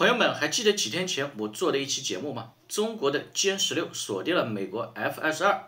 朋友们，还记得几天前我做的一期节目吗？中国的歼16锁定了美国 F22，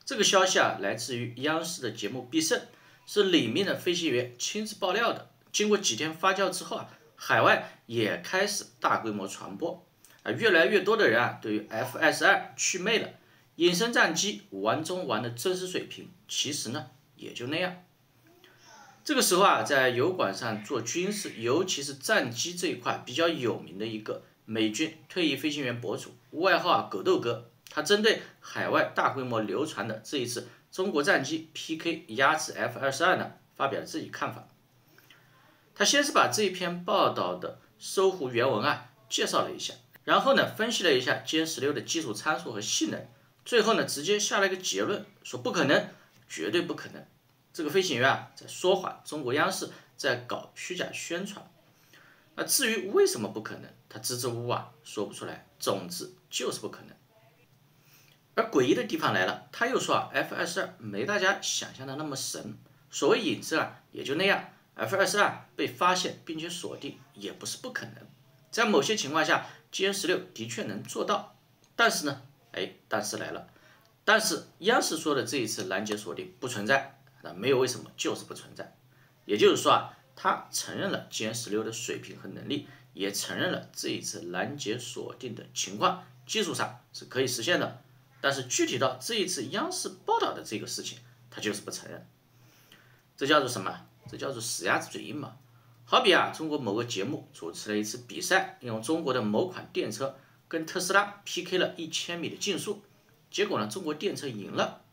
这个消息来自于央视的节目必胜，是里面的飞行员亲自爆料的。经过几天发酵之后海外也开始大规模传播越来越多的人对于 F22祛魅了，隐身战机玩中玩的真实水平，其实呢也就那样。这个时候在油管上做军事，尤其是战机这一块比较有名的一个美军退役飞行员博主，外号狗豆哥，他针对海外大规模流传的这一次中国战机 PK 压制 F22呢，发表了自己看法。他先是把这一篇报道的搜狐原文介绍了一下，然后呢分析了一下歼16的技术参数和性能，最后呢直接下了一个结论，说不可能，绝对不可能。这个飞行员在说谎，中国央视在搞虚假宣传。至于为什么不可能，他支支吾吾说不出来，总之就是不可能。而诡异的地方来了，他又说F22没大家想象的那么神，所谓隐身也就那样，F22被发现并且锁定也不是不可能，在某些情况下歼16的确能做到，但是呢，但是来了，但是央视说的这一次拦截锁定不存在。没有为什么，就是不存在。也就是说他承认了歼16的水平和能力，也承认了这一次拦截锁定的情况技术上是可以实现的，但是具体到这一次央视报道的这个事情，他就是不承认。这叫做什么？这叫做死鸭子嘴硬嘛。好比中国某个节目主持了一次比赛，用中国的某款电车跟特斯拉 PK 了1000米的竞速，结果呢中国电车赢了。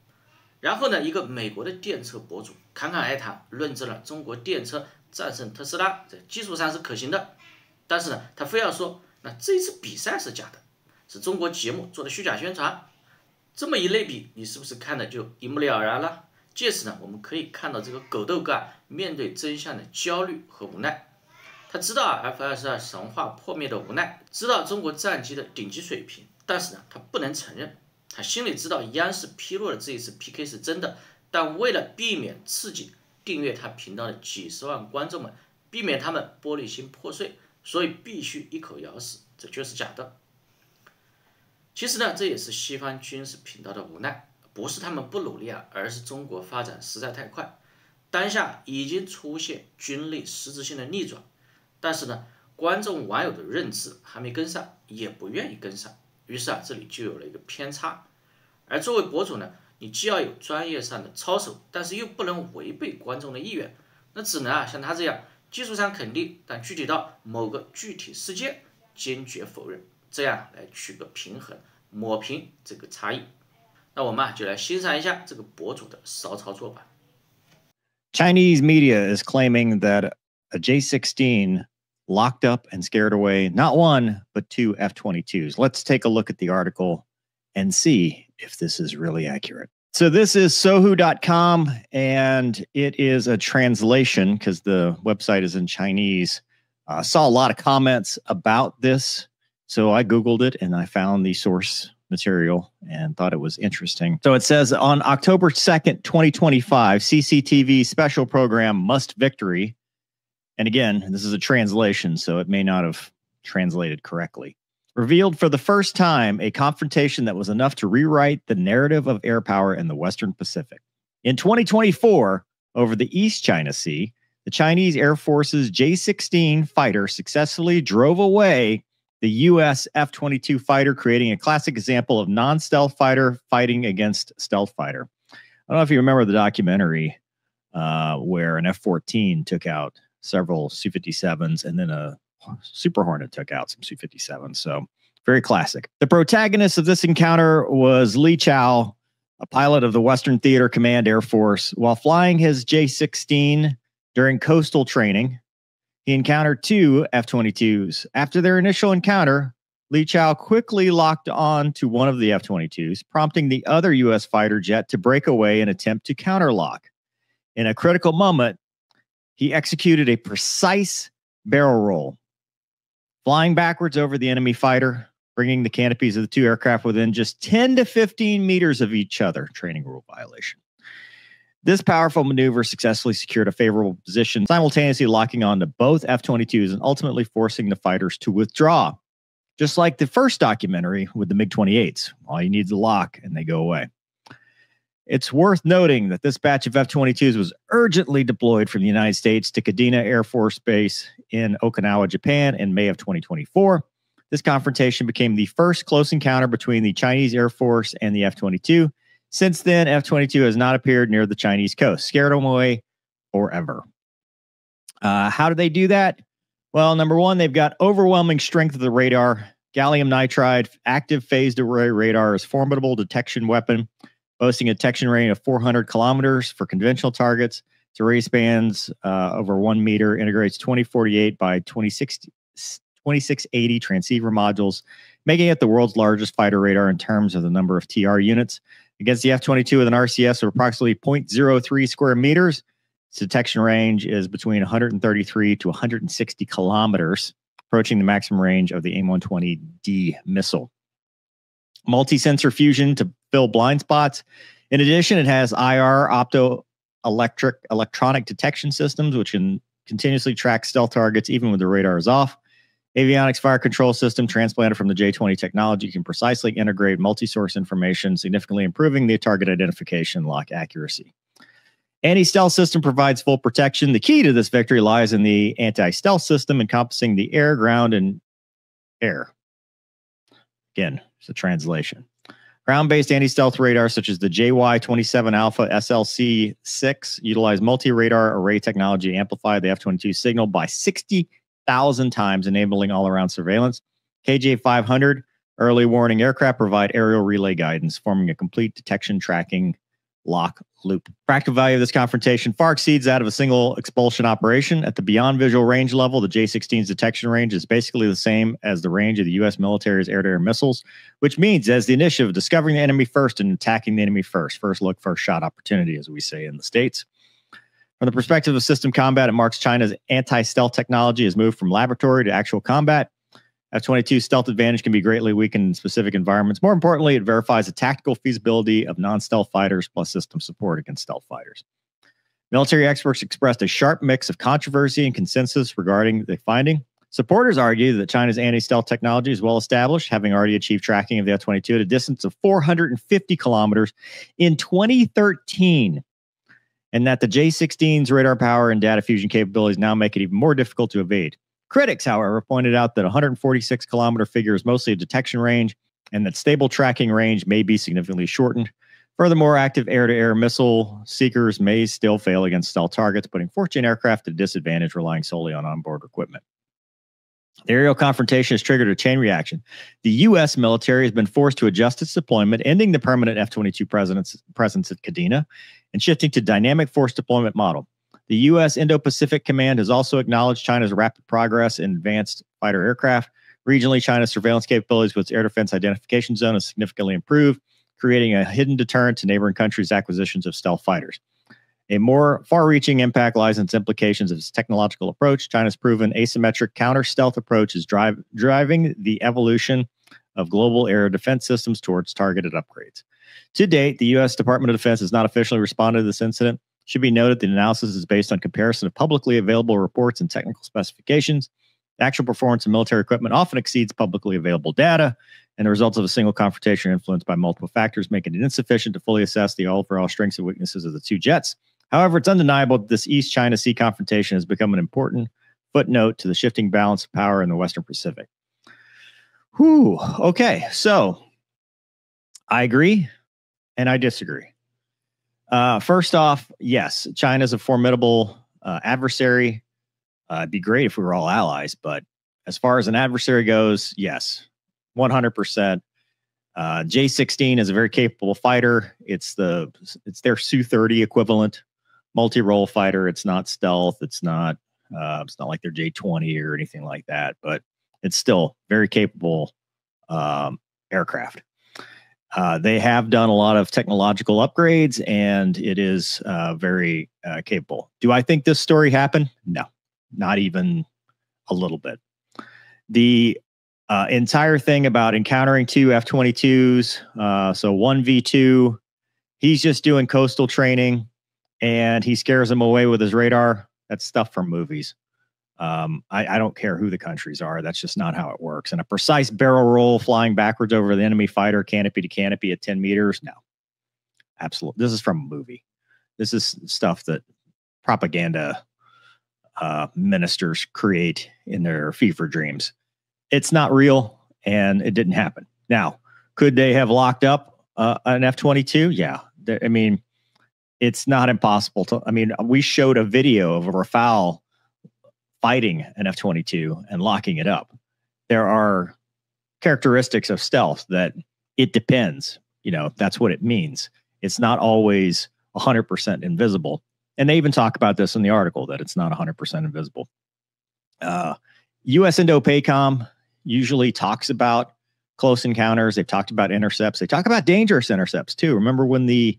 然后呢，一个美国的电车博主侃侃而谈，论证了中国电车战胜特斯拉在技术上是可行的，但是呢，他非要说那这一次比赛是假的，是中国节目做的虚假宣传。这么一类比，你是不是看的就一目了然了？借此呢，我们可以看到这个狗豆哥面对真相的焦虑和无奈。他知道F22神话破灭的无奈，知道中国战机的顶级水平，但是呢，他不能承认。他心里知道央视披露的这一次 PK 是真的，但为了避免刺激订阅他频道的几十万观众们，避免他们玻璃心破碎，所以必须一口咬死，这就是假的。其实呢，这也是西方军事频道的无奈，不是他们不努力而是中国发展实在太快，当下已经出现军力实质性的逆转，但是呢，观众网友的认知还没跟上，也不愿意跟上。于是这里就有了一个偏差。而作为博主呢，你既要有专业上的操守，但是又不能违背观众的意愿，那只能像他这样，技术上肯定，但具体到某个具体事件坚决否认，这样来取个平衡，抹平这个差异。那我们就来欣赏一下这个博主的骚操作吧。Chinese media is claiming that a J16 locked up and scared away not one, but 2 F-22s. Let's take a look at the article and see if this is really accurate. So this is sohu.com, and it is a translation because the website is in Chinese. Saw a lot of comments about this, so I Googled it and I found the source material and thought it was interesting. So it says on October 2nd, 2025, CCTV special program Must Victory. And again, this is a translation, so it may not have translated correctly. Revealed for the first time a confrontation that was enough to rewrite the narrative of air power in the Western Pacific. In 2024, over the East China Sea, the Chinese Air Force's J-16 fighter successfully drove away the U.S. F-22 fighter, creating a classic example of non-stealth fighter fighting against stealth fighter. I don't know if you remember the documentary where an F-14 took out several Su-57s, and then a Super Hornet took out some Su-57s. So very classic. The protagonist of this encounter was Li Chao, a pilot of the Western Theater Command Air Force. While flying his J-16 during coastal training, he encountered 2 F-22s. After their initial encounter, Li Chao quickly locked on to one of the F-22s, prompting the other U.S. fighter jet to break away and attempt to counterlock. In a critical moment, he executed a precise barrel roll, flying backwards over the enemy fighter, bringing the canopies of the 2 aircraft within just 10 to 15 meters of each other. Training rule violation. This powerful maneuver successfully secured a favorable position, simultaneously locking on to both F-22s and ultimately forcing the fighters to withdraw. Just like the first documentary with the MiG-28s, all you need is a lock and they go away. It's worth noting that this batch of F-22s was urgently deployed from the United States to Kadena Air Force Base in Okinawa, Japan in May of 2024. This confrontation became the first close encounter between the Chinese Air Force and the F-22. Since then, F-22 has not appeared near the Chinese coast, scared them away forever. How do they do that? Well, number one, they've got overwhelming strength of the radar. Gallium nitride active phased array radar is a formidable detection weapon, boasting a detection range of 400 kilometers for conventional targets. Its array spans over 1 meter, integrates 2048 by 2680 transceiver modules, making it the world's largest fighter radar in terms of the number of TR units. Against the F-22 with an RCS of approximately 0.03 square meters, its detection range is between 133 to 160 kilometers, approaching the maximum range of the AIM-120D missile. Multi-sensor fusion to fill blind spots. In addition, it has IR electronic detection systems, which can continuously track stealth targets even when the radar is off. Avionics fire control system transplanted from the J-20 technology can precisely integrate multi-source information, significantly improving the target identification and lock accuracy. Anti-stealth system provides full protection. The key to this victory lies in the anti-stealth system encompassing the air, ground, and air. Again, it's a translation. Ground-based anti-stealth radars such as the JY-27 Alpha SLC-6 utilize multi-radar array technology to amplify the F-22 signal by 60,000 times, enabling all-around surveillance. KJ-500 early warning aircraft provide aerial relay guidance, forming a complete detection tracking lock loop. Practical value of this confrontation far exceeds that of a single expulsion operation. At the beyond visual range level, the J-16's detection range is basically the same as the range of the U.S. military's air-to-air missiles, which means as the initiative of discovering the enemy first and attacking the enemy first. First look, first shot opportunity, as we say in the States. From the perspective of system combat, it marks China's anti-stealth technology has moved from laboratory to actual combat. F-22 stealth advantage can be greatly weakened in specific environments. More importantly, it verifies the tactical feasibility of non-stealth fighters plus system support against stealth fighters. Military experts expressed a sharp mix of controversy and consensus regarding the finding. Supporters argue that China's anti-stealth technology is well established, having already achieved tracking of the F-22 at a distance of 450 kilometers in 2013, and that the J-16's radar power and data fusion capabilities now make it even more difficult to evade. Critics, however, pointed out that 146 kilometer figure is mostly a detection range and that stable tracking range may be significantly shortened. Furthermore, active air-to-air missile seekers may still fail against stealth targets, putting Fortune aircraft at a disadvantage relying solely on onboard equipment. The aerial confrontation has triggered a chain reaction. The U.S. military has been forced to adjust its deployment, ending the permanent F-22 presence at Kadena and shifting to dynamic force deployment model. The U.S. Indo-Pacific Command has also acknowledged China's rapid progress in advanced fighter aircraft. Regionally, China's surveillance capabilities with its air defense identification zone has significantly improved, creating a hidden deterrent to neighboring countries' acquisitions of stealth fighters. A more far-reaching impact lies in its implications of its technological approach. China's proven asymmetric counter-stealth approach is driving the evolution of global air defense systems towards targeted upgrades. To date, the U.S. Department of Defense has not officially responded to this incident. It should be noted the analysis is based on comparison of publicly available reports and technical specifications. The actual performance of military equipment often exceeds publicly available data, and the results of a single confrontation are influenced by multiple factors, making it insufficient to fully assess the overall strengths and weaknesses of the two jets. However, it's undeniable that this East China Sea confrontation has become an important footnote to the shifting balance of power in the Western Pacific. Whew. Okay, so I agree and I disagree. First off, yes, China's a formidable adversary. It'd be great if we were all allies, but as far as an adversary goes, yes, 100%. J-16 is a very capable fighter. It's their Su-30 equivalent multi-role fighter. It's not stealth. It's not like their J-20 or anything like that, but it's still very capable aircraft. They have done a lot of technological upgrades, and it is very capable. Do I think this story happened? No, not even a little bit. The entire thing about encountering two F-22s, so 1v2, he's just doing coastal training. and he scares them away with his radar. That's stuff from movies. I don't care who the countries are. That's just not how it works. And a precise barrel roll flying backwards over the enemy fighter, canopy to canopy at 10 meters. No, absolutely. This is from a movie. This is stuff that propaganda ministers create in their fever dreams. It's not real, and it didn't happen. Now, could they have locked up an F-22? Yeah. I mean, it's not impossible to. I mean, we showed a video of a Rafale fighting an F-22 and locking it up. There are characteristics of stealth that it depends. You know, that's what it means. It's not always 100% invisible. And they even talk about this in the article, that it's not 100% invisible. U.S. Indo-PACOM usually talks about close encounters. They've talked about intercepts. They talk about dangerous intercepts too. Remember when the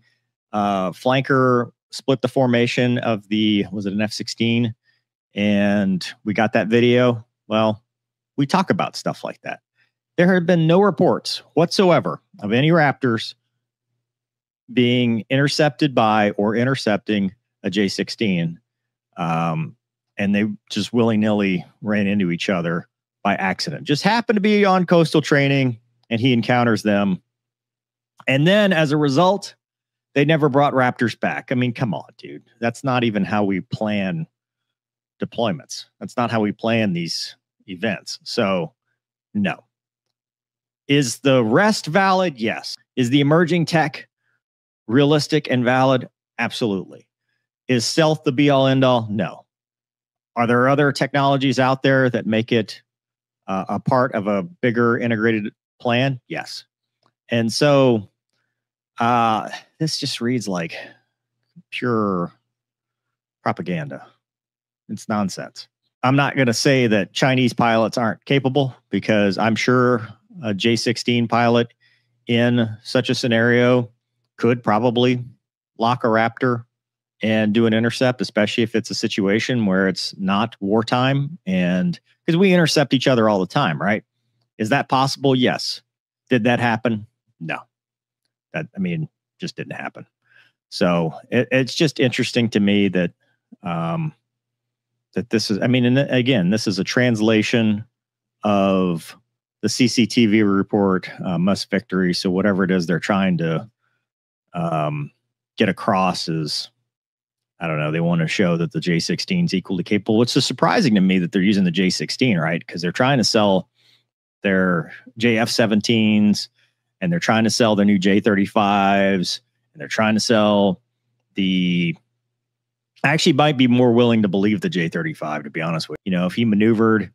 flanker split the formation of was it an F-16? And we got that video. Well, we talk about stuff like that. There have been no reports whatsoever of any Raptors being intercepted by or intercepting a J-16. And they just willy-nilly ran into each other by accident. Just happened to be on coastal training, and he encounters them. And then as a result, they never brought Raptors back. I mean, come on, dude. That's not even how we plan deployments. That's not how we plan these events. So, no. Is the rest valid? Yes. Is the emerging tech realistic and valid? Absolutely. Is stealth the be-all, end-all? No. Are there other technologies out there that make it a part of a bigger integrated plan? Yes. And so this just reads like pure propaganda. It's nonsense. I'm not going to say that Chinese pilots aren't capable, because I'm sure a J-16 pilot in such a scenario could probably lock a Raptor and do an intercept, especially if it's a situation where it's not wartime. And because we intercept each other all the time, right? Is that possible? Yes. Did that happen? No. Just didn't happen. So it's just interesting to me that that this is, and again, this is a translation of the CCTV report, Must Victory. So whatever it is they're trying to get across is, I don't know, they want to show that the J-16 is equally capable, which is surprising to me that they're using the J-16, right? Because they're trying to sell their JF-17s, and they're trying to sell their new J-35s, and they're trying to sell I actually might be more willing to believe the J-35, to be honest with you. You know, if he maneuvered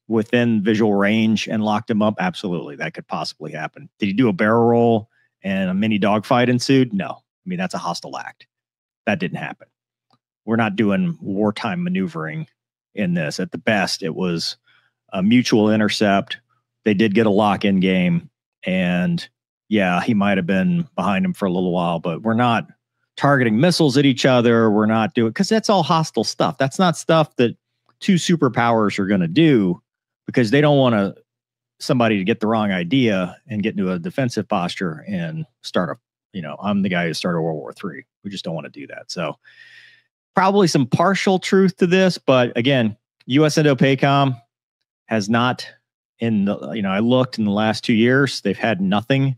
within visual range and locked him up, absolutely, that could possibly happen. Did he do a barrel roll and a mini dogfight ensued? No. I mean, that's a hostile act. That didn't happen. We're not doing wartime maneuvering in this. At the best, it was a mutual intercept. They did get a lock-in game, and yeah, he might have been behind him for a little while, but we're not targeting missiles at each other. We're not doing, because that's all hostile stuff. That's not stuff that two superpowers are going to do, because they don't want somebody to get the wrong idea and get into a defensive posture and start I'm the guy who started World War III. We just don't want to do that. So probably some partial truth to this, but again, U.S. Indo-PACOM has not I looked in the last 2 years, they've had nothing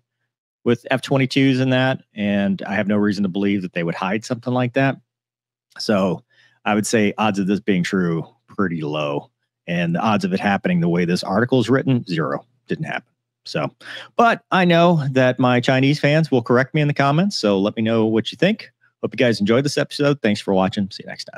with F-22s in that, and I have no reason to believe that they would hide something like that. So I would say odds of this being true, pretty low. And the odds of it happening the way this article is written, 0. Didn't happen. So, but I know that my Chinese fans will correct me in the comments. So let me know what you think. Hope you guys enjoyed this episode. Thanks for watching. See you next time.